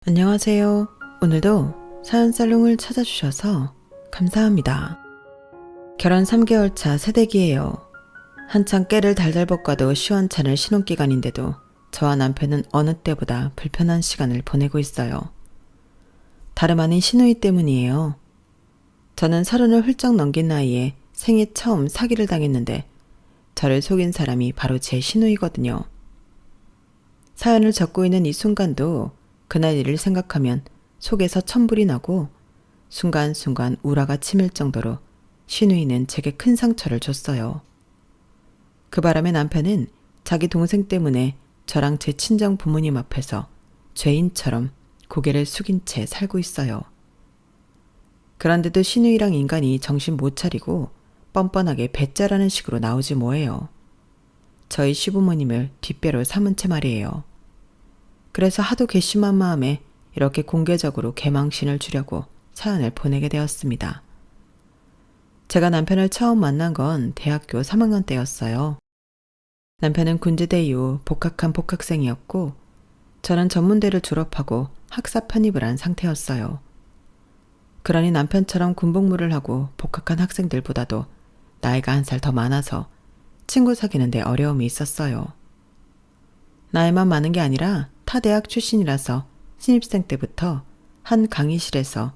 안녕하세요. 오늘도 사연살롱을 찾아주셔서 감사합니다. 결혼 3개월 차 새댁이에요. 한창 깨를 달달 볶아도 시원찮을 신혼기간인데도 저와 남편은 어느 때보다 불편한 시간을 보내고 있어요. 다름 아닌 시누이 때문이에요. 저는 30을 훌쩍 넘긴 나이에 생애 처음 사기를 당했는데 저를 속인 사람이 바로 제 시누이거든요. 사연을 적고 있는 이 순간도 그날 일을 생각하면 속에서 천불이 나고 순간순간 우라가 치밀 정도로 시누이는 제게 큰 상처를 줬어요. 그 바람에 남편은 자기 동생 때문에 저랑 제 친정 부모님 앞에서 죄인처럼 고개를 숙인 채 살고 있어요. 그런데도 시누이랑 인간이 정신 못 차리고 뻔뻔하게 배짜라는 식으로 나오지 뭐예요. 저희 시부모님을 뒷배로 삼은 채 말이에요. 그래서 하도 괘씸한 마음에 이렇게 공개적으로 개망신을 주려고 사연을 보내게 되었습니다. 제가 남편을 처음 만난 건 대학교 3학년 때였어요. 남편은 군지대 이후 복학한 복학생이었고 저는 전문대를 졸업하고 학사 편입을 한 상태였어요. 그러니 남편처럼 군복무를 하고 복학한 학생들보다도 나이가 한 살 더 많아서 친구 사귀는데 어려움이 있었어요. 나이만 많은 게 아니라 타 대학 출신이라서 신입생 때부터 한 강의실에서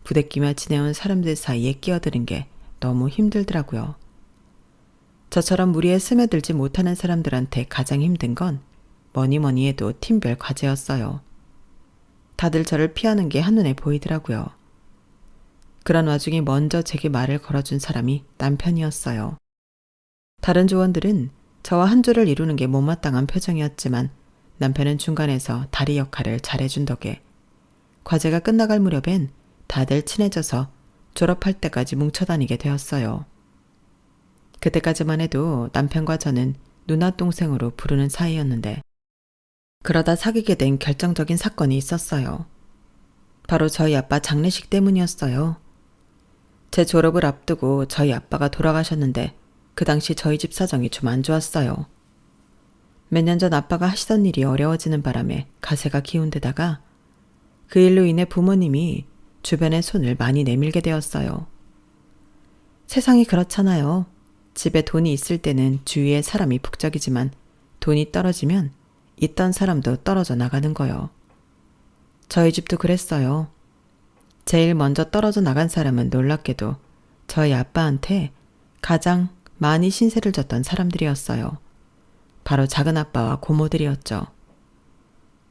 부대끼며 지내온 사람들 사이에 끼어드는 게 너무 힘들더라고요. 저처럼 무리에 스며들지 못하는 사람들한테 가장 힘든 건 뭐니 해도 팀별 과제였어요. 다들 저를 피하는 게 한눈에 보이더라고요. 그런 와중에 먼저 제게 말을 걸어준 사람이 남편이었어요. 다른 조원들은 저와 한 조를 이루는 게 못마땅한 표정이었지만 남편은 중간에서 다리 역할을 잘해준 덕에 과제가 끝나갈 무렵엔 다들 친해져서 졸업할 때까지 뭉쳐다니게 되었어요. 그때까지만 해도 남편과 저는 누나 동생으로 부르는 사이였는데 그러다 사귀게 된 결정적인 사건이 있었어요. 바로 저희 아빠 장례식 때문이었어요. 제 졸업을 앞두고 저희 아빠가 돌아가셨는데 그 당시 저희 집 사정이 좀 안 좋았어요. 몇 년 전 아빠가 하시던 일이 어려워지는 바람에 가세가 기운 데다가 그 일로 인해 부모님이 주변에 손을 많이 내밀게 되었어요. 세상이 그렇잖아요. 집에 돈이 있을 때는 주위에 사람이 북적이지만 돈이 떨어지면 있던 사람도 떨어져 나가는 거요. 저희 집도 그랬어요. 제일 먼저 떨어져 나간 사람은 놀랍게도 저희 아빠한테 가장 많이 신세를 졌던 사람들이었어요. 바로 작은아빠와 고모들이었죠.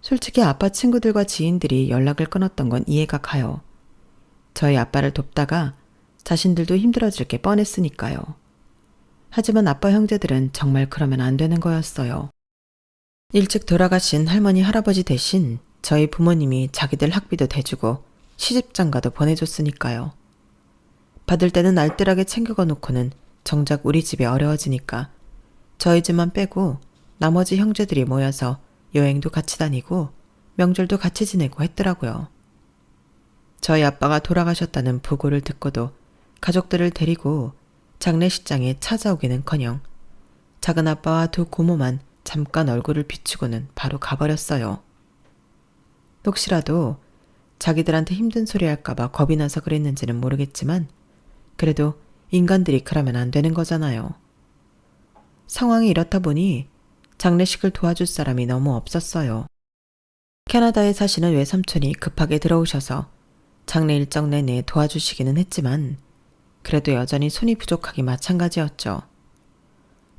솔직히 아빠 친구들과 지인들이 연락을 끊었던 건 이해가 가요. 저희 아빠를 돕다가 자신들도 힘들어질 게 뻔했으니까요. 하지만 아빠 형제들은 정말 그러면 안 되는 거였어요. 일찍 돌아가신 할머니 할아버지 대신 저희 부모님이 자기들 학비도 대주고 시집장가도 보내줬으니까요. 받을 때는 알뜰하게 챙겨가 놓고는 정작 우리 집이 어려워지니까 저희 집만 빼고 나머지 형제들이 모여서 여행도 같이 다니고 명절도 같이 지내고 했더라고요. 저희 아빠가 돌아가셨다는 부고를 듣고도 가족들을 데리고 장례식장에 찾아오기는커녕 작은아빠와 두 고모만 잠깐 얼굴을 비추고는 바로 가버렸어요. 혹시라도 자기들한테 힘든 소리 할까봐 겁이 나서 그랬는지는 모르겠지만 그래도 인간들이 그러면 안 되는 거잖아요. 상황이 이렇다 보니 장례식을 도와줄 사람이 너무 없었어요. 캐나다에 사시는 외삼촌이 급하게 들어오셔서 장례 일정 내내 도와주시기는 했지만 그래도 여전히 손이 부족하기 마찬가지였죠.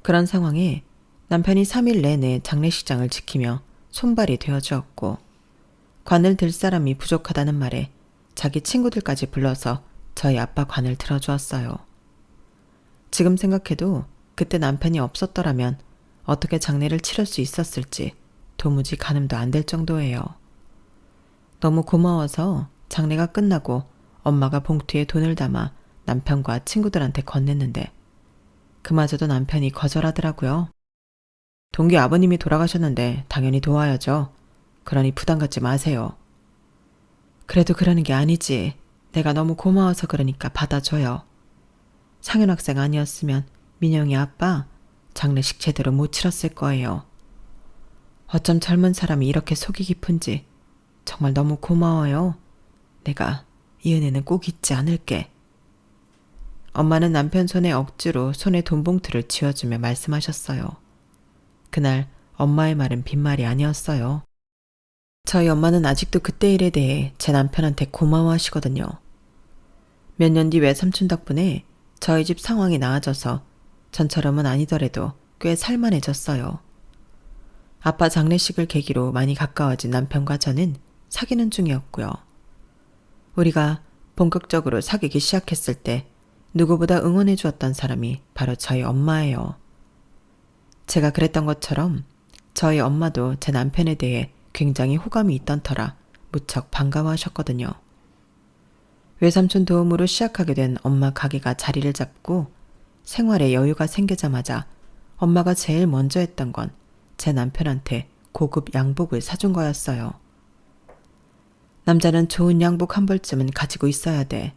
그런 상황에 남편이 3일 내내 장례식장을 지키며 손발이 되어주었고 관을 들 사람이 부족하다는 말에 자기 친구들까지 불러서 저희 아빠 관을 들어주었어요. 지금 생각해도 그때 남편이 없었더라면 어떻게 장례를 치를 수 있었을지 도무지 가늠도 안 될 정도예요. 너무 고마워서 장례가 끝나고 엄마가 봉투에 돈을 담아 남편과 친구들한테 건넸는데 그마저도 남편이 거절하더라고요. 동기 아버님이 돌아가셨는데 당연히 도와야죠. 그러니 부담 갖지 마세요. 그래도 그러는 게 아니지. 내가 너무 고마워서 그러니까 받아줘요. 상현 학생 아니었으면 민영이 아빠 장례식 제대로 못 치렀을 거예요. 어쩜 젊은 사람이 이렇게 속이 깊은지 정말 너무 고마워요. 내가 이 은혜는 꼭 잊지 않을게. 엄마는 남편 손에 억지로 손에 돈봉투를 쥐어주며 말씀하셨어요. 그날 엄마의 말은 빈말이 아니었어요. 저희 엄마는 아직도 그때 일에 대해 제 남편한테 고마워하시거든요. 몇 년 뒤 외삼촌 덕분에 저희 집 상황이 나아져서 전처럼은 아니더라도 꽤 살만해졌어요. 아빠 장례식을 계기로 많이 가까워진 남편과 저는 사귀는 중이었고요. 우리가 본격적으로 사귀기 시작했을 때 누구보다 응원해 주었던 사람이 바로 저희 엄마예요. 제가 그랬던 것처럼 저희 엄마도 제 남편에 대해 굉장히 호감이 있던 터라 무척 반가워하셨거든요. 외삼촌 도움으로 시작하게 된 엄마 가게가 자리를 잡고 생활에 여유가 생기자마자 엄마가 제일 먼저 했던 건 제 남편한테 고급 양복을 사준 거였어요. 남자는 좋은 양복 한 벌쯤은 가지고 있어야 돼.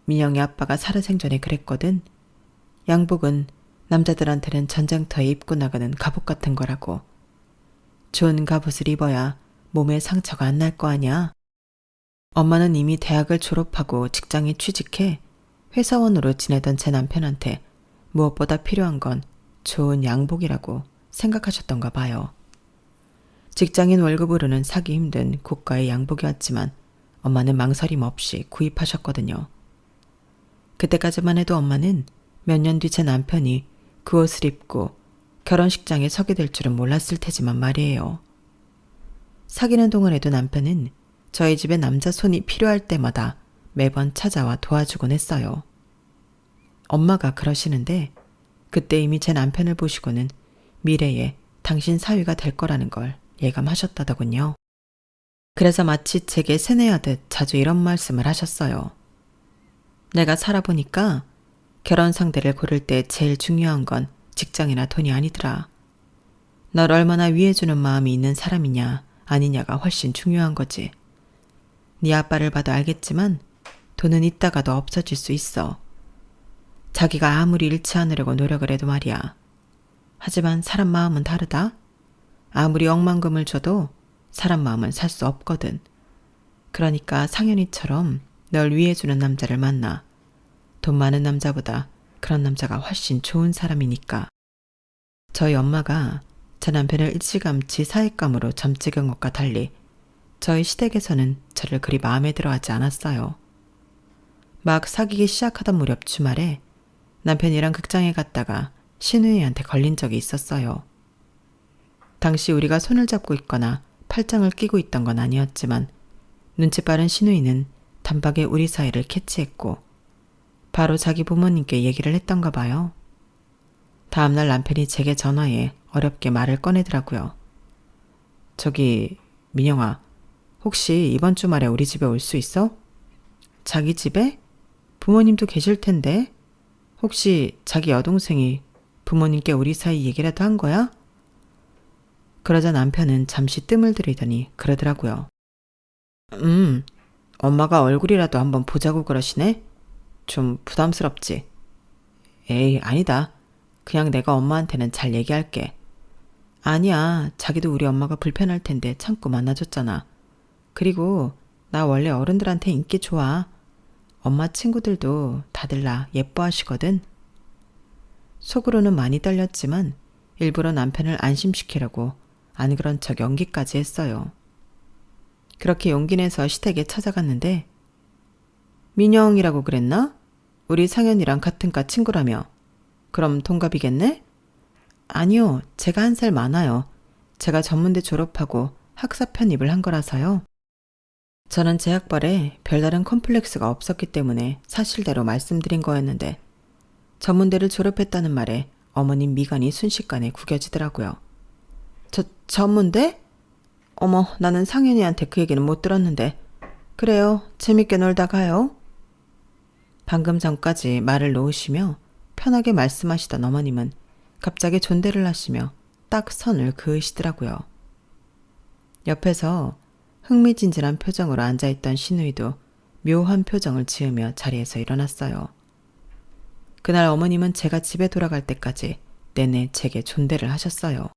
민영이 아빠가 살아생전에 그랬거든. 양복은 남자들한테는 전쟁터에 입고 나가는 갑옷 같은 거라고. 좋은 갑옷을 입어야 몸에 상처가 안 날 거 아냐. 엄마는 이미 대학을 졸업하고 직장에 취직해 회사원으로 지내던 제 남편한테 무엇보다 필요한 건 좋은 양복이라고 생각하셨던가 봐요. 직장인 월급으로는 사기 힘든 고가의 양복이었지만 엄마는 망설임 없이 구입하셨거든요. 그때까지만 해도 엄마는 몇 년 뒤 제 남편이 그 옷을 입고 결혼식장에 서게 될 줄은 몰랐을 테지만 말이에요. 사귀는 동안에도 남편은 저희 집에 남자 손이 필요할 때마다 매번 찾아와 도와주곤 했어요. 엄마가 그러시는데 그때 이미 제 남편을 보시고는 미래에 당신 사위가 될 거라는 걸 예감하셨다더군요. 그래서 마치 제게 세뇌하듯 자주 이런 말씀을 하셨어요. 내가 살아보니까 결혼 상대를 고를 때 제일 중요한 건 직장이나 돈이 아니더라. 널 얼마나 위해주는 마음이 있는 사람이냐 아니냐가 훨씬 중요한 거지. 네 아빠를 봐도 알겠지만 돈은 있다가도 없어질 수 있어. 자기가 아무리 잃지 않으려고 노력을 해도 말이야. 하지만 사람 마음은 다르다. 아무리 억만금을 줘도 사람 마음은 살 수 없거든. 그러니까 상현이처럼 널 위해주는 남자를 만나. 돈 많은 남자보다 그런 남자가 훨씬 좋은 사람이니까. 저희 엄마가 제 남편을 일찌감치 사익감으로 점찍은 것과 달리 저희 시댁에서는 저를 그리 마음에 들어하지 않았어요. 막 사귀기 시작하던 무렵 주말에 남편이랑 극장에 갔다가 신우이한테 걸린 적이 있었어요. 당시 우리가 손을 잡고 있거나 팔짱을 끼고 있던 건 아니었지만 눈치 빠른 신우이는 단박에 우리 사이를 캐치했고 바로 자기 부모님께 얘기를 했던가 봐요. 다음날 남편이 제게 전화해 어렵게 말을 꺼내더라고요. 저기 민영아, 혹시 이번 주말에 우리 집에 올 수 있어? 자기 집에? 부모님도 계실 텐데 혹시 자기 여동생이 부모님께 우리 사이 얘기라도 한 거야? 그러자 남편은 잠시 뜸을 들이더니 그러더라고요. 엄마가 얼굴이라도 한번 보자고 그러시네? 좀 부담스럽지? 에이, 아니다. 그냥 내가 엄마한테는 잘 얘기할게. 아니야, 자기도 우리 엄마가 불편할 텐데 참고 만나줬잖아. 그리고 나 원래 어른들한테 인기 좋아. 엄마 친구들도 다들 나 예뻐하시거든. 속으로는 많이 떨렸지만 일부러 남편을 안심시키려고 안 그런 척 연기까지 했어요. 그렇게 용기 내서 시댁에 찾아갔는데 민영이라고 그랬나? 우리 상현이랑 같은 과 친구라며. 그럼 동갑이겠네? 아니요, 제가 1살 많아요. 제가 전문대 졸업하고 학사 편입을 한 거라서요. 저는 제 학벌에 별다른 컴플렉스가 없었기 때문에 사실대로 말씀드린 거였는데 전문대를 졸업했다는 말에 어머님 미간이 순식간에 구겨지더라고요. 전문대? 어머, 나는 상현이한테 그 얘기는 못 들었는데. 그래요, 재밌게 놀다 가요. 방금 전까지 말을 놓으시며 편하게 말씀하시던 어머님은 갑자기 존대를 하시며 딱 선을 그으시더라고요. 옆에서 흥미진진한 표정으로 앉아있던 신우이도 묘한 표정을 지으며 자리에서 일어났어요. 그날 어머님은 제가 집에 돌아갈 때까지 내내 제게 존대를 하셨어요.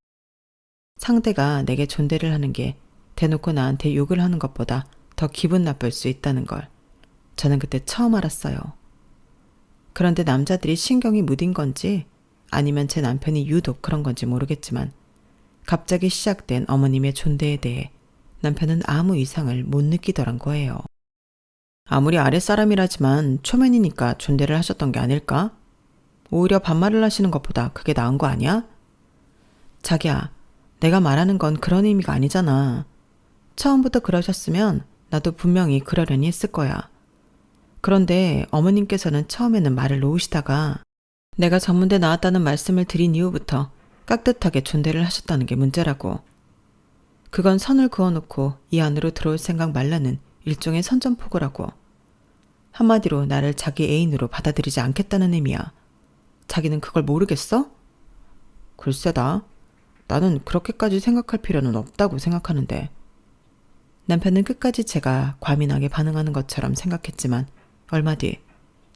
상대가 내게 존대를 하는 게 대놓고 나한테 욕을 하는 것보다 더 기분 나쁠 수 있다는 걸 저는 그때 처음 알았어요. 그런데 남자들이 신경이 무딘 건지 아니면 제 남편이 유독 그런 건지 모르겠지만 갑자기 시작된 어머님의 존대에 대해 남편은 아무 이상을 못 느끼더란 거예요. 아무리 아랫사람이라지만 초면이니까 존대를 하셨던 게 아닐까? 오히려 반말을 하시는 것보다 그게 나은 거 아니야? 자기야, 내가 말하는 건 그런 의미가 아니잖아. 처음부터 그러셨으면 나도 분명히 그러려니 했을 거야. 그런데 어머님께서는 처음에는 말을 놓으시다가 내가 전문대 나왔다는 말씀을 드린 이후부터 깍듯하게 존대를 하셨다는 게 문제라고. 그건 선을 그어놓고 이 안으로 들어올 생각 말라는 일종의 선전포고라고. 한마디로 나를 자기 애인으로 받아들이지 않겠다는 의미야. 자기는 그걸 모르겠어? 글쎄다. 나는 그렇게까지 생각할 필요는 없다고 생각하는데. 남편은 끝까지 제가 과민하게 반응하는 것처럼 생각했지만 얼마 뒤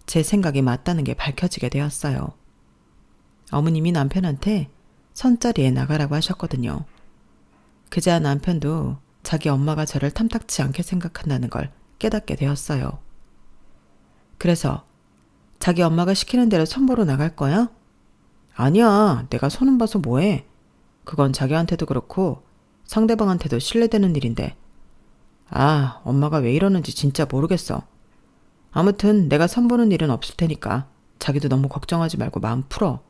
제 생각이 맞다는 게 밝혀지게 되었어요. 어머님이 남편한테 선자리에 나가라고 하셨거든요. 그제야 남편도 자기 엄마가 저를 탐탁치 않게 생각한다는 걸 깨닫게 되었어요. 그래서 자기 엄마가 시키는 대로 선보러 나갈 거야? 아니야, 내가 손은 봐서 뭐해. 그건 자기한테도 그렇고 상대방한테도 신뢰되는 일인데. 아, 엄마가 왜 이러는지 진짜 모르겠어. 아무튼 내가 선보는 일은 없을 테니까 자기도 너무 걱정하지 말고 마음 풀어.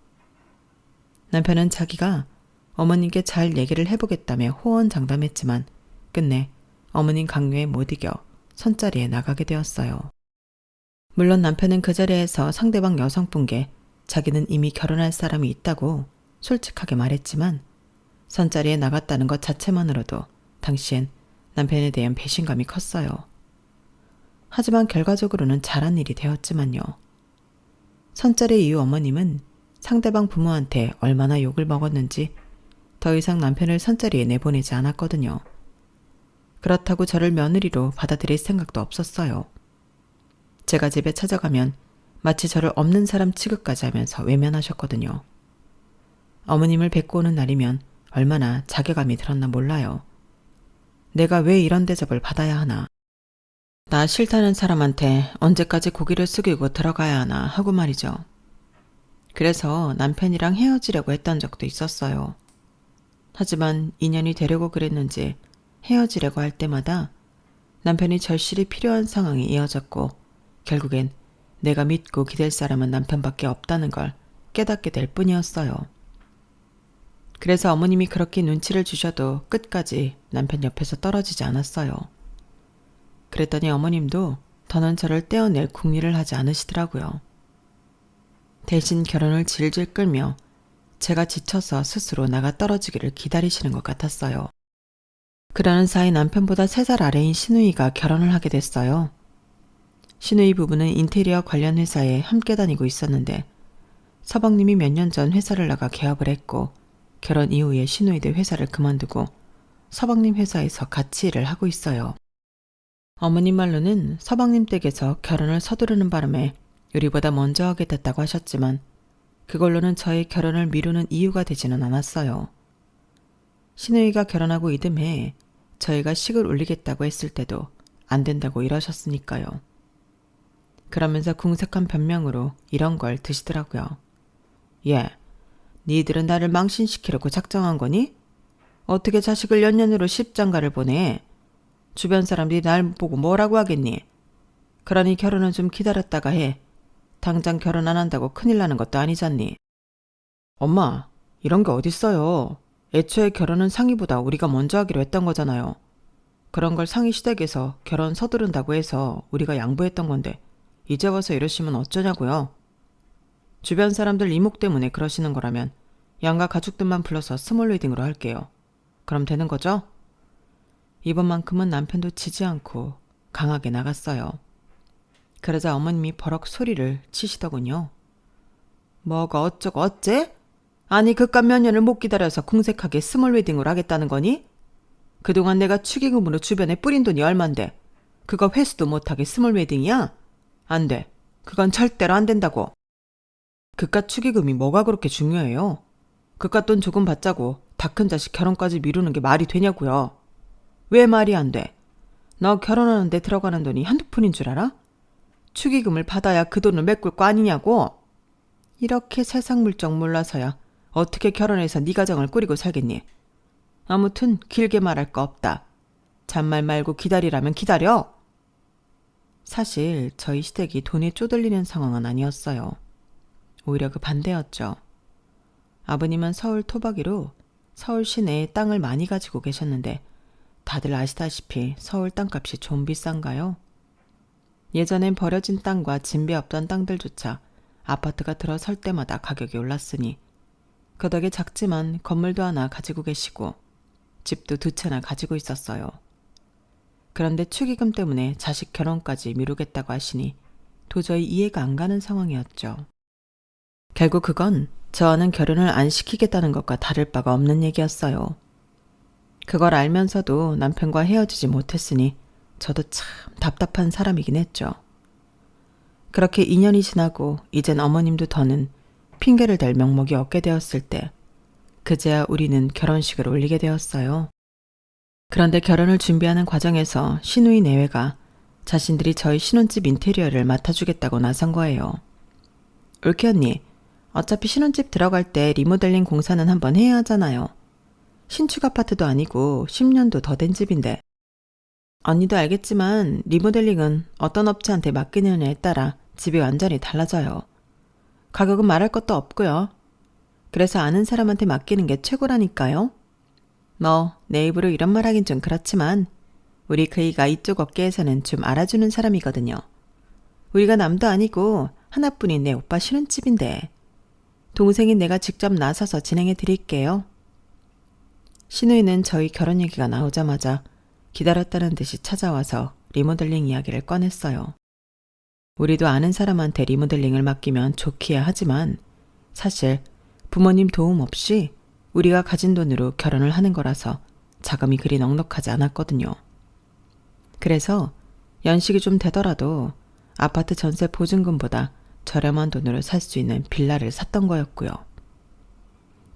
남편은 자기가 어머님께 잘 얘기를 해보겠다며 호언장담했지만 끝내 어머님 강요에 못 이겨 선자리에 나가게 되었어요. 물론 남편은 그 자리에서 상대방 여성분께 자기는 이미 결혼할 사람이 있다고 솔직하게 말했지만 선자리에 나갔다는 것 자체만으로도 당시엔 남편에 대한 배신감이 컸어요. 하지만 결과적으로는 잘한 일이 되었지만요. 선자리 이후 어머님은 상대방 부모한테 얼마나 욕을 먹었는지 더 이상 남편을 선자리에 내보내지 않았거든요. 그렇다고 저를 며느리로 받아들일 생각도 없었어요. 제가 집에 찾아가면 마치 저를 없는 사람 취급까지 하면서 외면하셨거든요. 어머님을 뵙고 오는 날이면 얼마나 자괴감이 들었나 몰라요. 내가 왜 이런 대접을 받아야 하나. 나 싫다는 사람한테 언제까지 고개를 숙이고 들어가야 하나 하고 말이죠. 그래서 남편이랑 헤어지려고 했던 적도 있었어요. 하지만 인연이 되려고 그랬는지 헤어지려고 할 때마다 남편이 절실히 필요한 상황이 이어졌고 결국엔 내가 믿고 기댈 사람은 남편밖에 없다는 걸 깨닫게 될 뿐이었어요. 그래서 어머님이 그렇게 눈치를 주셔도 끝까지 남편 옆에서 떨어지지 않았어요. 그랬더니 어머님도 더는 저를 떼어낼 궁리를 하지 않으시더라고요. 대신 결혼을 질질 끌며 제가 지쳐서 스스로 나가 떨어지기를 기다리시는 것 같았어요. 그러는 사이 남편보다 3살 아래인 시누이가 결혼을 하게 됐어요. 시누이 부부는 인테리어 관련 회사에 함께 다니고 있었는데 서방님이 몇 년 전 회사를 나가 개업을 했고 결혼 이후에 시누이도 회사를 그만두고 서방님 회사에서 같이 일을 하고 있어요. 어머님 말로는 서방님 댁에서 결혼을 서두르는 바람에 우리보다 먼저 하게 됐다고 하셨지만 그걸로는 저의 결혼을 미루는 이유가 되지는 않았어요. 시누이가 결혼하고 이듬해 저희가 식을 올리겠다고 했을 때도 안 된다고 이러셨으니까요. 그러면서 궁색한 변명으로 이런 걸 드시더라고요. 예, 니들은 나를 망신시키려고 작정한 거니? 어떻게 자식을 연년으로 십장가를 보내? 주변 사람들이 날 보고 뭐라고 하겠니? 그러니 결혼은 좀 기다렸다가 해. 당장 결혼 안 한다고 큰일 나는 것도 아니잖니. 엄마, 이런 게 어딨어요. 애초에 결혼은 상의보다 우리가 먼저 하기로 했던 거잖아요. 그런 걸 상의 시댁에서 결혼 서두른다고 해서 우리가 양보했던 건데 이제 와서 이러시면 어쩌냐고요. 주변 사람들 이목 때문에 그러시는 거라면 양가 가족들만 불러서 스몰 웨딩으로 할게요. 그럼 되는 거죠? 이번만큼은 남편도 지지 않고 강하게 나갔어요. 그러자 어머님이 버럭 소리를 치시더군요. 뭐가 어쩌고 어째? 아니 그깟 몇 년을 못 기다려서 궁색하게 스몰 웨딩을 하겠다는 거니? 그동안 내가 축의금으로 주변에 뿌린 돈이 얼만데 그거 회수도 못하게 스몰 웨딩이야? 안 돼. 그건 절대로 안 된다고. 그깟 축의금이 뭐가 그렇게 중요해요? 그깟 돈 조금 받자고 다 큰 자식 결혼까지 미루는 게 말이 되냐고요. 왜 말이 안 돼? 너 결혼하는데 들어가는 돈이 한두 푼인 줄 알아? 축의금을 받아야 그 돈을 메꿀 거 아니냐고. 이렇게 세상 물정 몰라서야 어떻게 결혼해서 네 가정을 꾸리고 살겠니? 아무튼 길게 말할 거 없다. 잔말 말고 기다리라면 기다려. 사실 저희 시댁이 돈에 쪼들리는 상황은 아니었어요. 오히려 그 반대였죠. 아버님은 서울 토박이로 서울 시내에 땅을 많이 가지고 계셨는데 다들 아시다시피 서울 땅값이 좀 비싼가요? 예전엔 버려진 땅과 진배 없던 땅들조차 아파트가 들어설 때마다 가격이 올랐으니 그 덕에 작지만 건물도 하나 가지고 계시고 집도 2채나 가지고 있었어요. 그런데 축의금 때문에 자식 결혼까지 미루겠다고 하시니 도저히 이해가 안 가는 상황이었죠. 결국 그건 저와는 결혼을 안 시키겠다는 것과 다를 바가 없는 얘기였어요. 그걸 알면서도 남편과 헤어지지 못했으니 저도 참 답답한 사람이긴 했죠. 그렇게 2년이 지나고 이젠 어머님도 더는 핑계를 댈 명목이 없게 되었을 때 그제야 우리는 결혼식을 올리게 되었어요. 그런데 결혼을 준비하는 과정에서 시누이 내외가 자신들이 저희 신혼집 인테리어를 맡아주겠다고 나선 거예요. 올케 언니, 어차피 신혼집 들어갈 때 리모델링 공사는 한번 해야 하잖아요. 신축 아파트도 아니고 10년도 더 된 집인데. 언니도 알겠지만 리모델링은 어떤 업체한테 맡기느냐에 따라 집이 완전히 달라져요. 가격은 말할 것도 없고요. 그래서 아는 사람한테 맡기는 게 최고라니까요. 내 입으로 이런 말 하긴 좀 그렇지만 우리 그이가 이쪽 업계에서는 좀 알아주는 사람이거든요. 우리가 남도 아니고 하나뿐인 내 오빠 신혼집인데 동생인 내가 직접 나서서 진행해 드릴게요. 시누이는 저희 결혼 얘기가 나오자마자 기다렸다는 듯이 찾아와서 리모델링 이야기를 꺼냈어요. 우리도 아는 사람한테 리모델링을 맡기면 좋기야 하지만 사실 부모님 도움 없이 우리가 가진 돈으로 결혼을 하는 거라서 자금이 그리 넉넉하지 않았거든요. 그래서 연식이 좀 되더라도 아파트 전세 보증금보다 저렴한 돈으로 살 수 있는 빌라를 샀던 거였고요.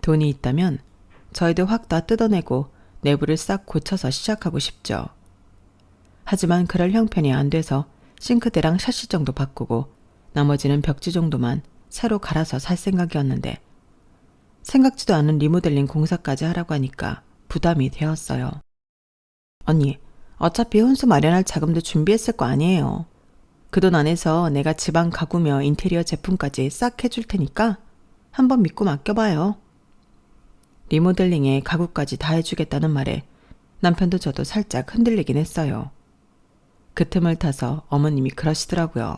돈이 있다면 저희도 확 다 뜯어내고 내부를 싹 고쳐서 시작하고 싶죠. 하지만 그럴 형편이 안 돼서 싱크대랑 샤시 정도 바꾸고 나머지는 벽지 정도만 새로 갈아서 살 생각이었는데 생각지도 않은 리모델링 공사까지 하라고 하니까 부담이 되었어요. 언니, 어차피 혼수 마련할 자금도 준비했을 거 아니에요. 그 돈 안에서 내가 집안 가구며 인테리어 제품까지 싹 해줄 테니까 한번 믿고 맡겨봐요. 리모델링에 가구까지 다 해주겠다는 말에 남편도 저도 살짝 흔들리긴 했어요. 그 틈을 타서 어머님이 그러시더라고요.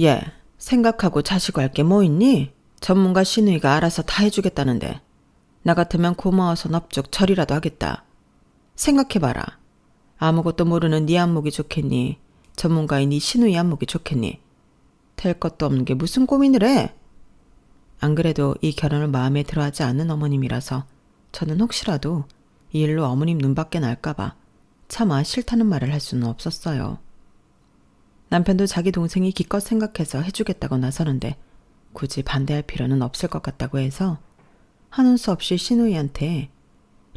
얘, 생각하고 자시고 할 게 뭐 있니? 전문가 시누이가 알아서 다 해주겠다는데 나 같으면 고마워서 넙죽 절이라도 하겠다. 생각해봐라. 아무것도 모르는 네 안목이 좋겠니? 전문가인 네 시누이 안목이 좋겠니? 될 것도 없는 게 무슨 고민을 해? 안 그래도 이 결혼을 마음에 들어하지 않는 어머님이라서 저는 혹시라도 이 일로 어머님 눈밖에 날까봐 차마 싫다는 말을 할 수는 없었어요. 남편도 자기 동생이 기껏 생각해서 해주겠다고 나서는데 굳이 반대할 필요는 없을 것 같다고 해서 하는 수 없이 시누이한테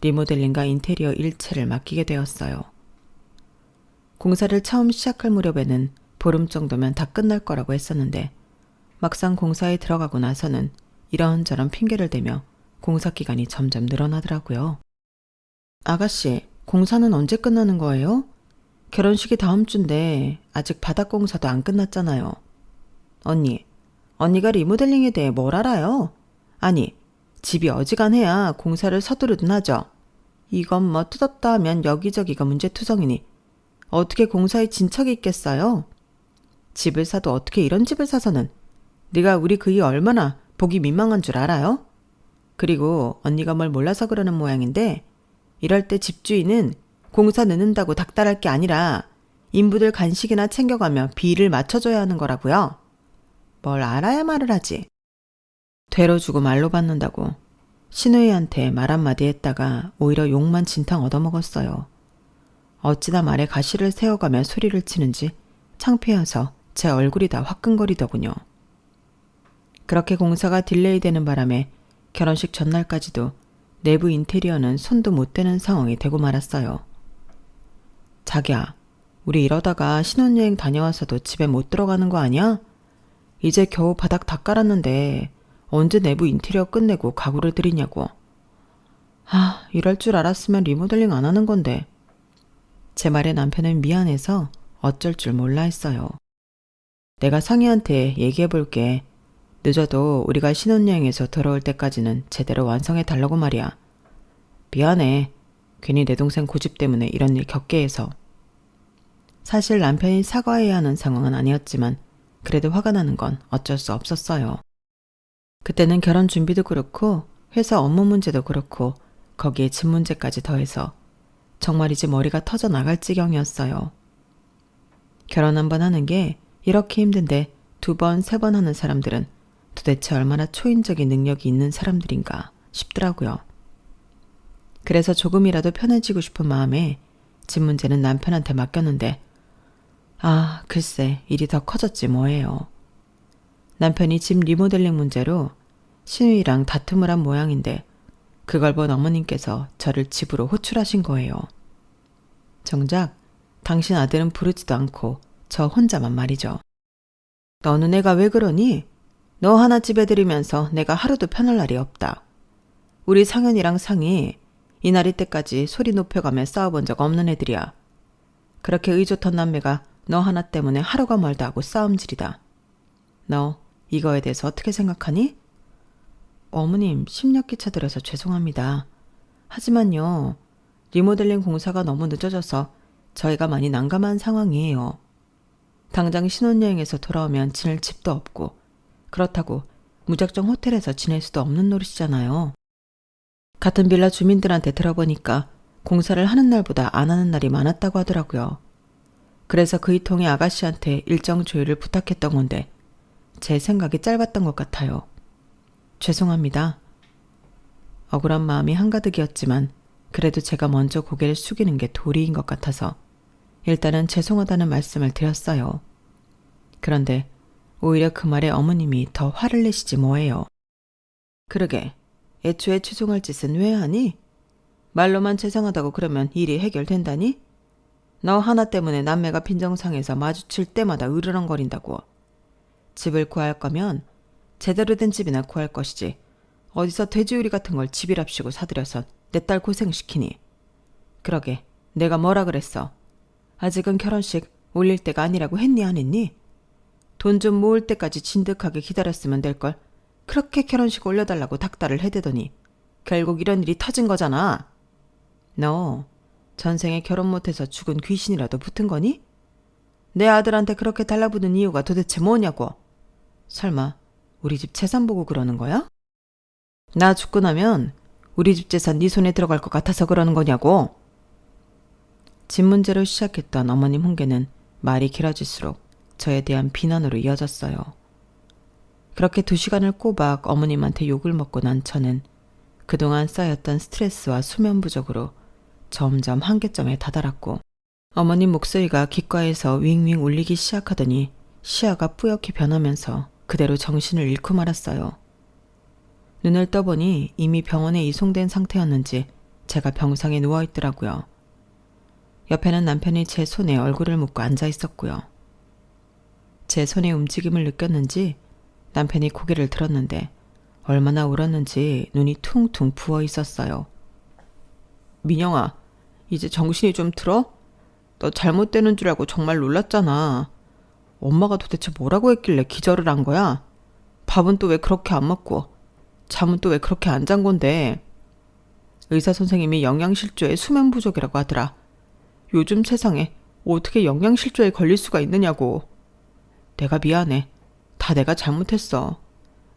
리모델링과 인테리어 일체를 맡기게 되었어요. 공사를 처음 시작할 무렵에는 보름 정도면 다 끝날 거라고 했었는데 막상 공사에 들어가고 나서는 이런저런 핑계를 대며 공사 기간이 점점 늘어나더라고요. 아가씨, 공사는 언제 끝나는 거예요? 결혼식이 다음 주인데 아직 바닥 공사도 안 끝났잖아요. 언니가 리모델링에 대해 뭘 알아요? 아니, 집이 어지간해야 공사를 서두르든 하죠. 이건 뭐 뜯었다 하면 여기저기가 문제투성이니 어떻게 공사에 진척이 있겠어요? 집을 사도 어떻게 이런 집을 사서는 네가 우리 그이 얼마나 보기 민망한 줄 알아요? 그리고 언니가 뭘 몰라서 그러는 모양인데 이럴 때 집주인은 공사 늦는다고 닥달할 게 아니라 인부들 간식이나 챙겨가며 비를 맞춰줘야 하는 거라고요. 뭘 알아야 말을 하지. 되로 주고 말로 받는다고 시누이한테 말 한마디 했다가 오히려 욕만 진탕 얻어먹었어요. 어찌나 말에 가시를 세워가며 소리를 치는지 창피해서 제 얼굴이 다 화끈거리더군요. 그렇게 공사가 딜레이 되는 바람에 결혼식 전날까지도 내부 인테리어는 손도 못 대는 상황이 되고 말았어요. 자기야, 우리 이러다가 신혼여행 다녀와서도 집에 못 들어가는 거 아니야? 이제 겨우 바닥 다 깔았는데 언제 내부 인테리어 끝내고 가구를 들이냐고. 이럴 줄 알았으면 리모델링 안 하는 건데. 제 말에 남편은 미안해서 어쩔 줄 몰라 했어요. 내가 상희한테 얘기해 볼게. 늦어도 우리가 신혼여행에서 돌아올 때까지는 제대로 완성해 달라고 말이야. 미안해. 괜히 내 동생 고집 때문에 이런 일 겪게 해서. 사실 남편이 사과해야 하는 상황은 아니었지만 그래도 화가 나는 건 어쩔 수 없었어요. 그때는 결혼 준비도 그렇고 회사 업무 문제도 그렇고 거기에 집 문제까지 더해서 정말이지 머리가 터져 나갈 지경이었어요. 결혼 한 번 하는 게 이렇게 힘든데 2번, 3번 하는 사람들은 도대체 얼마나 초인적인 능력이 있는 사람들인가 싶더라고요. 그래서 조금이라도 편해지고 싶은 마음에 집 문제는 남편한테 맡겼는데 글쎄 일이 더 커졌지 뭐예요. 남편이 집 리모델링 문제로 신우이랑 다툼을 한 모양인데 그걸 본 어머님께서 저를 집으로 호출하신 거예요. 정작 당신 아들은 부르지도 않고 저 혼자만 말이죠. 너는 애가 왜 그러니? 너 하나 집에 들이면서 내가 하루도 편할 날이 없다. 우리 상현이랑 상희 이날이 때까지 소리 높여가며 싸워본 적 없는 애들이야. 그렇게 의좋던 남매가 너 하나 때문에 하루가 멀다 하고 싸움질이다. 너 이거에 대해서 어떻게 생각하니? 어머님 심력기차 들여서 죄송합니다. 하지만요. 리모델링 공사가 너무 늦어져서 저희가 많이 난감한 상황이에요. 당장 신혼여행에서 돌아오면 지낼 집도 없고 그렇다고 무작정 호텔에서 지낼 수도 없는 노릇이잖아요. 같은 빌라 주민들한테 들어보니까 공사를 하는 날보다 안 하는 날이 많았다고 하더라고요. 그래서 그 이통의 아가씨한테 일정 조율을 부탁했던 건데 제 생각이 짧았던 것 같아요. 죄송합니다. 억울한 마음이 한가득이었지만 그래도 제가 먼저 고개를 숙이는 게 도리인 것 같아서 일단은 죄송하다는 말씀을 드렸어요. 그런데 오히려 그 말에 어머님이 더 화를 내시지 뭐예요. 그러게, 애초에 죄송할 짓은 왜 하니? 말로만 죄송하다고 그러면 일이 해결된다니? 너 하나 때문에 남매가 빈정상해서 마주칠 때마다 으르렁거린다고. 집을 구할 거면 제대로 된 집이나 구할 것이지 어디서 돼지우리 같은 걸 집이랍시고 사들여서 내 딸 고생시키니. 그러게 내가 뭐라 그랬어. 아직은 결혼식 올릴 때가 아니라고 했니 안 했니? 돈 좀 모을 때까지 진득하게 기다렸으면 될걸. 그렇게 결혼식 올려달라고 닥달을 해대더니 결국 이런 일이 터진 거잖아. 너 전생에 결혼 못해서 죽은 귀신이라도 붙은 거니? 내 아들한테 그렇게 달라붙는 이유가 도대체 뭐냐고. 설마 우리 집 재산 보고 그러는 거야? 나 죽고 나면 우리 집 재산 네 손에 들어갈 것 같아서 그러는 거냐고. 집 문제로 시작했던 어머님 훈계는 말이 길어질수록 저에 대한 비난으로 이어졌어요. 그렇게 2시간을 꼬박 어머님한테 욕을 먹고 난 저는 그동안 쌓였던 스트레스와 수면 부족으로 점점 한계점에 다다랐고 어머님 목소리가 귓가에서 윙윙 울리기 시작하더니 시야가 뿌옇게 변하면서 그대로 정신을 잃고 말았어요. 눈을 떠보니 이미 병원에 이송된 상태였는지 제가 병상에 누워있더라고요. 옆에는 남편이 제 손에 얼굴을 묻고 앉아 있었고요. 제 손의 움직임을 느꼈는지 남편이 고개를 들었는데 얼마나 울었는지 눈이 퉁퉁 부어 있었어요. 민영아, 이제 정신이 좀 들어? 너 잘못되는 줄 알고 정말 놀랐잖아. 엄마가 도대체 뭐라고 했길래 기절을 한 거야? 밥은 또 왜 그렇게 안 먹고 잠은 또 왜 그렇게 안 잔 건데? 의사 선생님이 영양실조에 수면 부족이라고 하더라. 요즘 세상에 어떻게 영양실조에 걸릴 수가 있느냐고. 내가 미안해. 다 내가 잘못했어.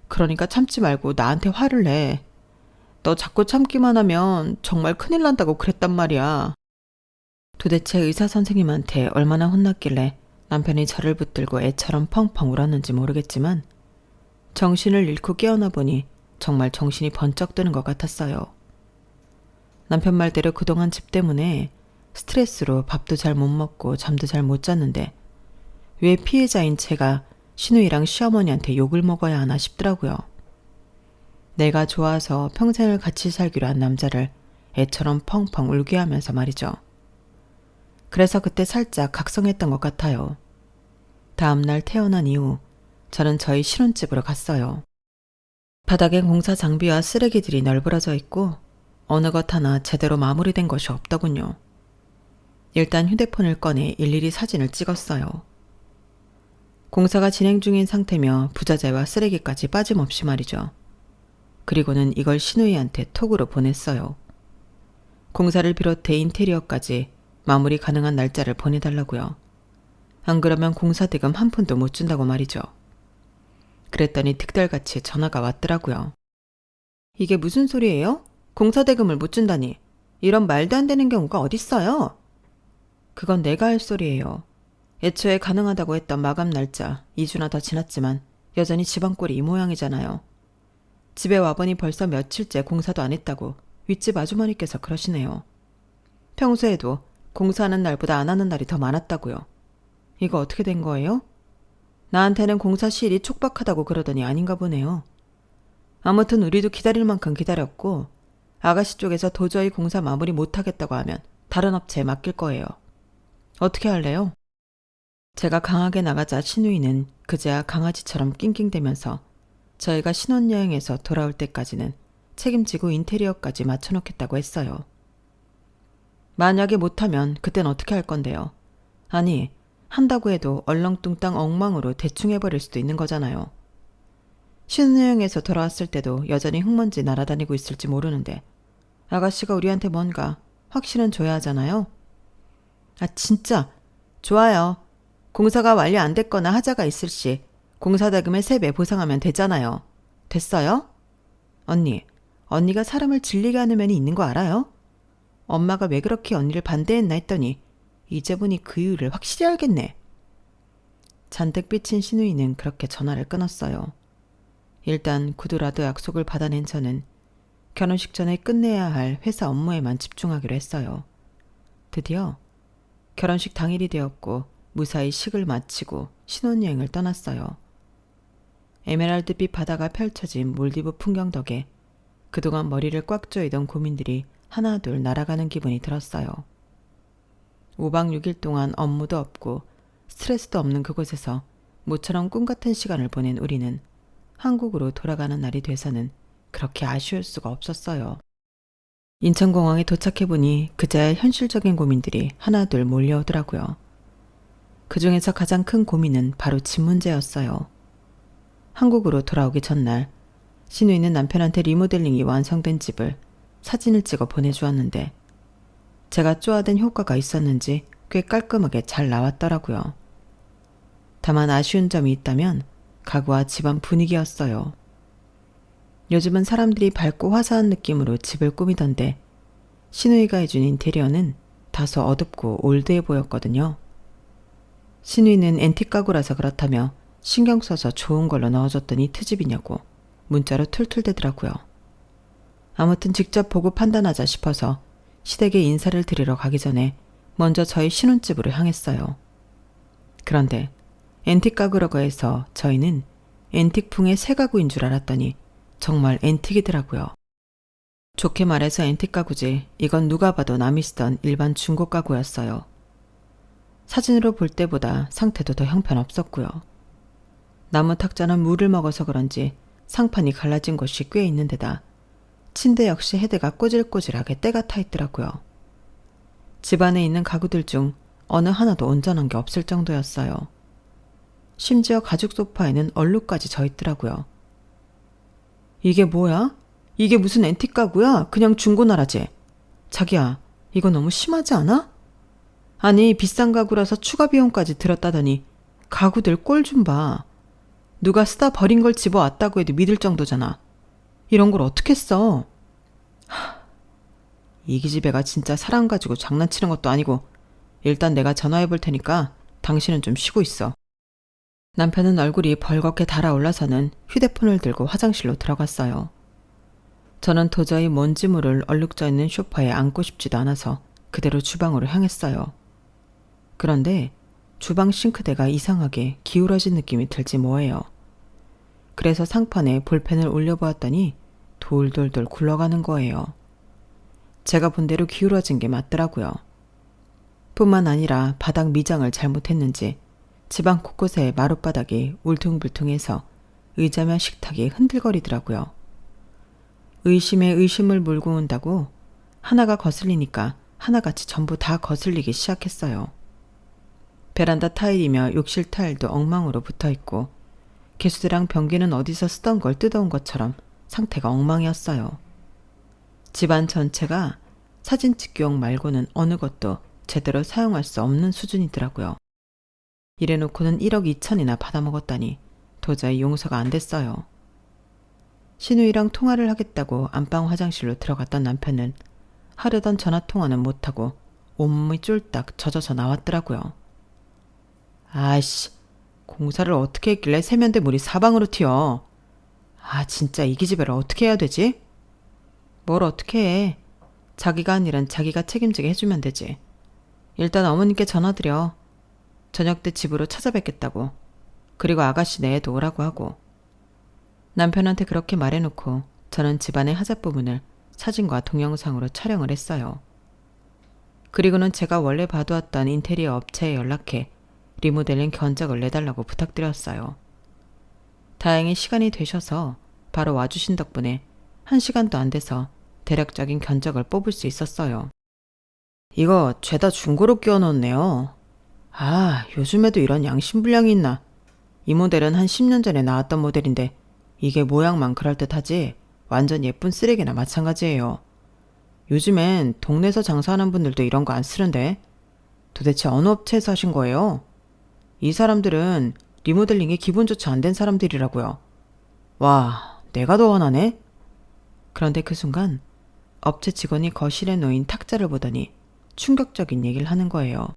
그러니까 참지 말고 나한테 화를 내. 너 자꾸 참기만 하면 정말 큰일 난다고 그랬단 말이야. 도대체 의사 선생님한테 얼마나 혼났길래 남편이 저를 붙들고 애처럼 펑펑 울었는지 모르겠지만 정신을 잃고 깨어나 보니 정말 정신이 번쩍 드는 것 같았어요. 남편 말대로 그동안 집 때문에 스트레스로 밥도 잘 못 먹고 잠도 잘 못 잤는데 왜 피해자인 제가 신우이랑 시어머니한테 욕을 먹어야 하나 싶더라고요. 내가 좋아서 평생을 같이 살기로 한 남자를 애처럼 펑펑 울게 하면서 말이죠. 그래서 그때 살짝 각성했던 것 같아요. 다음날 태어난 이후 저는 저희 신혼집으로 갔어요. 바닥엔 공사 장비와 쓰레기들이 널브러져 있고 어느 것 하나 제대로 마무리된 것이 없더군요. 일단 휴대폰을 꺼내 일일이 사진을 찍었어요. 공사가 진행 중인 상태며 부자재와 쓰레기까지 빠짐없이 말이죠. 그리고는 이걸 신우이한테 톡으로 보냈어요. 공사를 비롯해 인테리어까지 마무리 가능한 날짜를 보내달라고요. 안 그러면 공사 대금 한 푼도 못 준다고 말이죠. 그랬더니 득달같이 전화가 왔더라고요. 이게 무슨 소리예요? 공사 대금을 못 준다니. 이런 말도 안 되는 경우가 어딨어요? 그건 내가 할 소리예요. 애초에 가능하다고 했던 마감 날짜 2주나 더 지났지만 여전히 집안 꼴이 이 모양이잖아요. 집에 와보니 벌써 며칠째 공사도 안 했다고 윗집 아주머니께서 그러시네요. 평소에도 공사하는 날보다 안 하는 날이 더 많았다고요. 이거 어떻게 된 거예요? 나한테는 공사 시일이 촉박하다고 그러더니 아닌가 보네요. 아무튼 우리도 기다릴 만큼 기다렸고 아가씨 쪽에서 도저히 공사 마무리 못하겠다고 하면 다른 업체에 맡길 거예요. 어떻게 할래요? 제가 강하게 나가자 신우이는 그제야 강아지처럼 낑낑대면서 저희가 신혼여행에서 돌아올 때까지는 책임지고 인테리어까지 맞춰놓겠다고 했어요. 만약에 못하면 그땐 어떻게 할 건데요? 아니, 한다고 해도 얼렁뚱땅 엉망으로 대충 해버릴 수도 있는 거잖아요. 신혼여행에서 돌아왔을 때도 여전히 흙먼지 날아다니고 있을지 모르는데 아가씨가 우리한테 뭔가 확신은 줘야 하잖아요. 아 진짜 좋아요. 공사가 완료 안 됐거나 하자가 있을 시 공사대금의 3배 보상하면 되잖아요. 됐어요? 언니가 사람을 질리게 하는 면이 있는 거 알아요? 엄마가 왜 그렇게 언니를 반대했나 했더니 이제 보니 그 이유를 확실히 알겠네. 잔뜩 삐친 신우이는 그렇게 전화를 끊었어요. 일단 구두라도 약속을 받아낸 저는 결혼식 전에 끝내야 할 회사 업무에만 집중하기로 했어요. 드디어 결혼식 당일이 되었고 무사히 식을 마치고 신혼여행을 떠났어요. 에메랄드빛 바다가 펼쳐진 몰디브 풍경 덕에 그동안 머리를 꽉 조이던 고민들이 하나둘 날아가는 기분이 들었어요. 5박 6일 동안 업무도 없고 스트레스도 없는 그곳에서 모처럼 꿈같은 시간을 보낸 우리는 한국으로 돌아가는 날이 돼서는 그렇게 아쉬울 수가 없었어요. 인천공항에 도착해보니 그제야 현실적인 고민들이 하나둘 몰려오더라고요. 그 중에서 가장 큰 고민은 바로 집 문제였어요. 한국으로 돌아오기 전날 신우이는 남편한테 리모델링이 완성된 집을 사진을 찍어 보내주었는데 제가 쪼아댄 효과가 있었는지 꽤 깔끔하게 잘 나왔더라고요. 다만 아쉬운 점이 있다면 가구와 집안 분위기였어요. 요즘은 사람들이 밝고 화사한 느낌으로 집을 꾸미던데 신우이가 해준 인테리어는 다소 어둡고 올드해 보였거든요. 신우이는 앤틱 가구라서 그렇다며 신경 써서 좋은 걸로 넣어줬더니 트집이냐고 문자로 툴툴대더라고요. 아무튼 직접 보고 판단하자 싶어서 시댁에 인사를 드리러 가기 전에 먼저 저희 신혼집으로 향했어요. 그런데 앤틱 가구라고 해서 저희는 앤틱풍의 새 가구인 줄 알았더니 정말 앤틱이더라고요. 좋게 말해서 앤틱 가구지 이건 누가 봐도 남이 쓰던 일반 중고 가구였어요. 사진으로 볼 때보다 상태도 더 형편없었고요. 나무 탁자는 물을 먹어서 그런지 상판이 갈라진 곳이 꽤 있는 데다 침대 역시 헤드가 꼬질꼬질하게 때가 타 있더라고요. 집 안에 있는 가구들 중 어느 하나도 온전한 게 없을 정도였어요. 심지어 가죽 소파에는 얼룩까지 져 있더라고요. 이게 뭐야? 이게 무슨 앤틱 가구야? 그냥 중고나라지. 자기야, 이거 너무 심하지 않아? 아니, 비싼 가구라서 추가 비용까지 들었다더니 가구들 꼴 좀 봐. 누가 쓰다 버린 걸 집어왔다고 해도 믿을 정도잖아. 이런 걸 어떻게 써? 이 기집애가 진짜 사람 가지고 장난치는 것도 아니고 일단 내가 전화해 볼 테니까 당신은 좀 쉬고 있어. 남편은 얼굴이 벌겋게 달아올라서는 휴대폰을 들고 화장실로 들어갔어요. 저는 도저히 먼지 물을 얼룩져 있는 소파에 앉고 싶지도 않아서 그대로 주방으로 향했어요. 그런데 주방 싱크대가 이상하게 기울어진 느낌이 들지 뭐예요. 그래서 상판에 볼펜을 올려보았더니 돌돌돌 굴러가는 거예요. 제가 본 대로 기울어진 게 맞더라고요. 뿐만 아니라 바닥 미장을 잘못했는지 집안 곳곳에 마룻바닥이 울퉁불퉁해서 의자며 식탁이 흔들거리더라고요. 의심에 의심을 물고 온다고 하나가 거슬리니까 하나같이 전부 다 거슬리기 시작했어요. 베란다 타일이며 욕실 타일도 엉망으로 붙어있고 개수대랑 변기는 어디서 쓰던 걸 뜯어온 것처럼 상태가 엉망이었어요. 집안 전체가 사진 찍기용 말고는 어느 것도 제대로 사용할 수 없는 수준이더라고요. 이래놓고는 1억 2천이나 받아먹었다니 도저히 용서가 안 됐어요. 신우이랑 통화를 하겠다고 안방 화장실로 들어갔던 남편은 하려던 전화통화는 못하고 온몸이 쫄딱 젖어서 나왔더라고요. 아이씨, 공사를 어떻게 했길래 세면대 물이 사방으로 튀어. 아, 진짜 이 기집애를 어떻게 해야 되지? 뭘 어떻게 해. 자기가 한 일은 자기가 책임지게 해주면 되지. 일단 어머님께 전화드려. 저녁 때 집으로 찾아뵙겠다고. 그리고 아가씨 내에도 오라고 하고. 남편한테 그렇게 말해놓고 저는 집안의 하자 부분을 사진과 동영상으로 촬영을 했어요. 그리고는 제가 원래 봐두었던 인테리어 업체에 연락해 리모델링 견적을 내달라고 부탁드렸어요. 다행히 시간이 되셔서 바로 와주신 덕분에 1시간도 안 돼서 대략적인 견적을 뽑을 수 있었어요. 이거 죄다 중고로 끼워놓었네요. 아, 요즘에도 이런 양심불량이 있나. 이 모델은 한 10년 전에 나왔던 모델인데 이게 모양만 그럴듯하지 완전 예쁜 쓰레기나 마찬가지예요. 요즘엔 동네에서 장사하는 분들도 이런 거 안 쓰는데 도대체 어느 업체에서 하신 거예요? 이 사람들은 리모델링이 기본조차 안 된 사람들이라고요. 와, 내가 더 화나네? 그런데 그 순간 업체 직원이 거실에 놓인 탁자를 보더니 충격적인 얘기를 하는 거예요.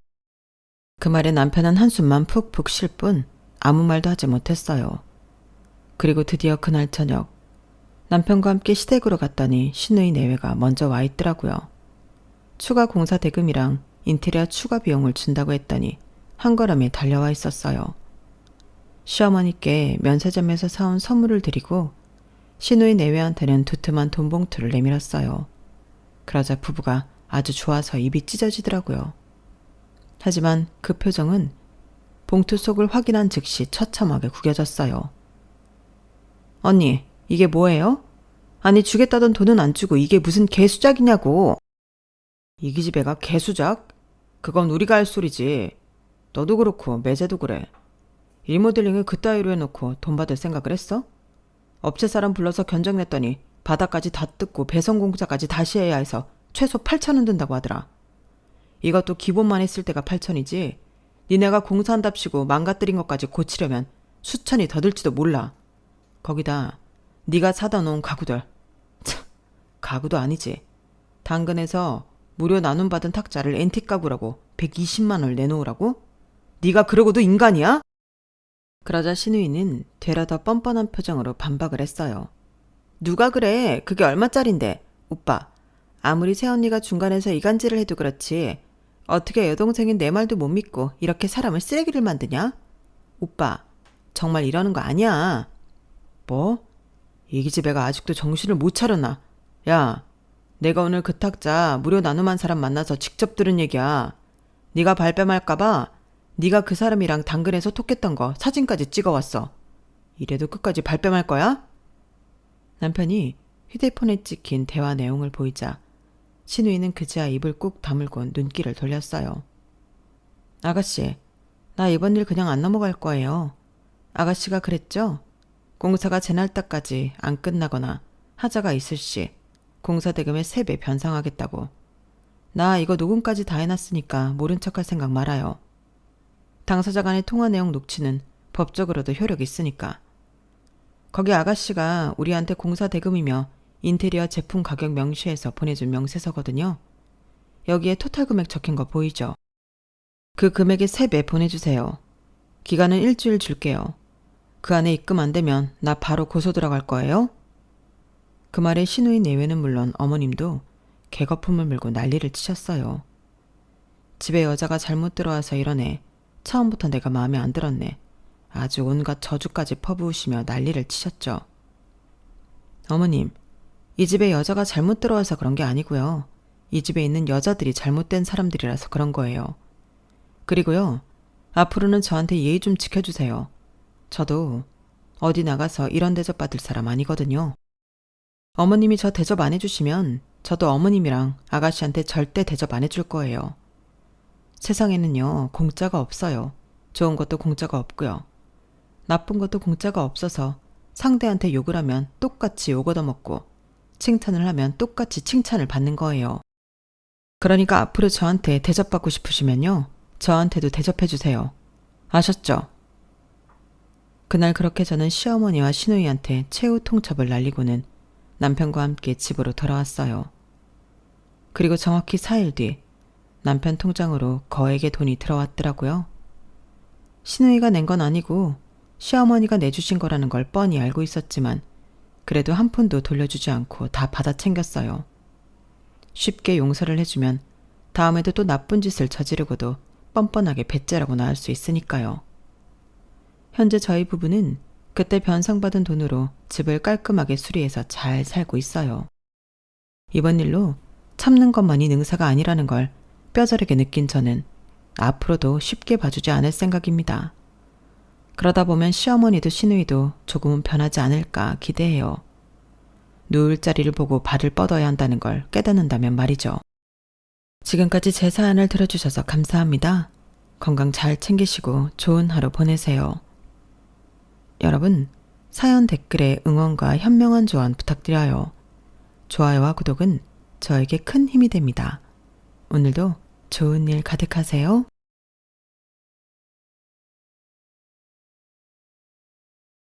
그 말에 남편은 한숨만 푹푹 쉴 뿐 아무 말도 하지 못했어요. 그리고 드디어 그날 저녁 남편과 함께 시댁으로 갔더니 신우이 내외가 먼저 와 있더라고요. 추가 공사 대금이랑 인테리어 추가 비용을 준다고 했더니 한 걸음에 달려와 있었어요. 시어머니께 면세점에서 사온 선물을 드리고 신우이 내외한테는 두툼한 돈 봉투를 내밀었어요. 그러자 부부가 아주 좋아서 입이 찢어지더라고요. 하지만 그 표정은 봉투 속을 확인한 즉시 처참하게 구겨졌어요. 언니, 이게 뭐예요? 아니 주겠다던 돈은 안 주고 이게 무슨 개수작이냐고. 이 기집애가 개수작? 그건 우리가 할 소리지. 너도 그렇고 매제도 그래. 리모델링을 그따위로 해놓고 돈 받을 생각을 했어? 업체 사람 불러서 견적 냈더니 바닥까지 다 뜯고 배선 공사까지 다시 해야 해서 최소 8,000원 든다고 하더라. 이것도 기본만 했을 때가 8,000이지 니네가 공사한답시고 망가뜨린 것까지 고치려면 수천이 더 들지도 몰라. 거기다 네가 사다 놓은 가구들. 참, 가구도 아니지. 당근에서 무료 나눔받은 탁자를 앤틱 가구라고 120만 원을 내놓으라고? 네가 그러고도 인간이야? 그러자 신우이는 되려 더 뻔뻔한 표정으로 반박을 했어요. 누가 그래? 그게 얼마짜린데? 오빠, 아무리 새언니가 중간에서 이간질을 해도 그렇지 어떻게 여동생인 내 말도 못 믿고 이렇게 사람을 쓰레기를 만드냐? 오빠, 정말 이러는 거 아니야. 뭐? 이 기집애가 아직도 정신을 못 차렸나? 야, 내가 오늘 그 탁자 무료 나눔한 사람 만나서 직접 들은 얘기야. 네가 발뺌할까봐 네가 그 사람이랑 당근에서 톡했던 거 사진까지 찍어왔어. 이래도 끝까지 발뺌할 거야? 남편이 휴대폰에 찍힌 대화 내용을 보이자 신우이는 그제야 입을 꾹 다물고 눈길을 돌렸어요. 아가씨, 나 이번 일 그냥 안 넘어갈 거예요. 아가씨가 그랬죠? 공사가 제날짜까지 안 끝나거나 하자가 있을 시 공사 대금의 3배 변상하겠다고. 나 이거 녹음까지 다 해놨으니까 모른 척할 생각 말아요. 당사자 간의 통화 내용 녹취는 법적으로도 효력이 있으니까. 거기 아가씨가 우리한테 공사 대금이며 인테리어 제품 가격 명시해서 보내준 명세서거든요. 여기에 토탈 금액 적힌 거 보이죠? 그 금액의 3배 보내주세요. 기간은 일주일 줄게요. 그 안에 입금 안 되면 나 바로 고소 들어갈 거예요? 그 말에 신우이 내외는 물론 어머님도 개거품을 물고 난리를 치셨어요. 집에 여자가 잘못 들어와서 이러네. 처음부터 내가 마음에 안 들었네. 아주 온갖 저주까지 퍼부으시며 난리를 치셨죠. 어머님, 이 집에 여자가 잘못 들어와서 그런 게 아니고요. 이 집에 있는 여자들이 잘못된 사람들이라서 그런 거예요. 그리고요, 앞으로는 저한테 예의 좀 지켜주세요. 저도 어디 나가서 이런 대접 받을 사람 아니거든요. 어머님이 저 대접 안 해주시면 저도 어머님이랑 아가씨한테 절대 대접 안 해줄 거예요. 세상에는요, 공짜가 없어요. 좋은 것도 공짜가 없고요. 나쁜 것도 공짜가 없어서 상대한테 욕을 하면 똑같이 욕 얻어먹고 칭찬을 하면 똑같이 칭찬을 받는 거예요. 그러니까 앞으로 저한테 대접받고 싶으시면요, 저한테도 대접해주세요. 아셨죠? 그날 그렇게 저는 시어머니와 시누이한테 최후 통첩을 날리고는 남편과 함께 집으로 돌아왔어요. 그리고 정확히 4일 뒤 남편 통장으로 거액의 돈이 들어왔더라고요. 시누이가 낸 건 아니고 시어머니가 내주신 거라는 걸 뻔히 알고 있었지만 그래도 한 푼도 돌려주지 않고 다 받아 챙겼어요. 쉽게 용서를 해주면 다음에도 또 나쁜 짓을 저지르고도 뻔뻔하게 배째라고 나올 수 있으니까요. 현재 저희 부부는 그때 변상받은 돈으로 집을 깔끔하게 수리해서 잘 살고 있어요. 이번 일로 참는 것만이 능사가 아니라는 걸 뼈저리게 느낀 저는 앞으로도 쉽게 봐주지 않을 생각입니다. 그러다 보면 시어머니도 시누이도 조금은 변하지 않을까 기대해요. 누울 자리를 보고 발을 뻗어야 한다는 걸 깨닫는다면 말이죠. 지금까지 제 사연을 들어주셔서 감사합니다. 건강 잘 챙기시고 좋은 하루 보내세요. 여러분, 사연 댓글에 응원과 현명한 조언 부탁드려요. 좋아요와 구독은 저에게 큰 힘이 됩니다. 오늘도 좋은 일 가득하세요.